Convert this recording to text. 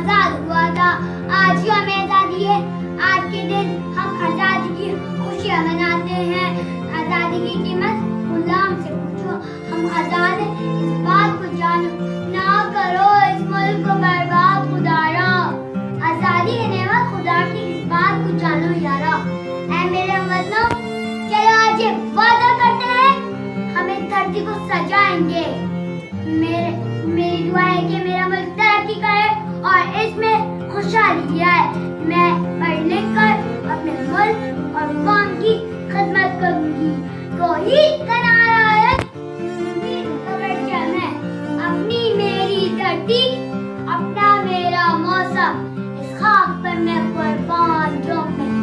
आजाद हुआ था। आज ही हमें आजादी है। आज के दिन हम आजादी की खुशियाँ मनाते हैं। आजादी की कीमत गुलाम से पूछो, हम आजाद हैं इस बात को जानो, ना करो इस मुल्क को बर्बाद खुदारा। आजादी है नेमत खुदा की, इस बात को जानो यारा। ऐ मेरे हमवतनों, चलो आज ये वादा करते हैं, हम इस धरती को सजाएंगे। मेरी दुआ है कि मेरा मुल्क तरक्की करे और इसमें खुशहाली आए। मैं पढ़ लिख कर अपने मुल्क और कौम की खिदमत करूंगी। तो ईद का नारा है, ईद का परचम है, अपनी मेरी धरती, अपना मेरा मौसम, इस खाक पर मैं कुर्बान जो मैं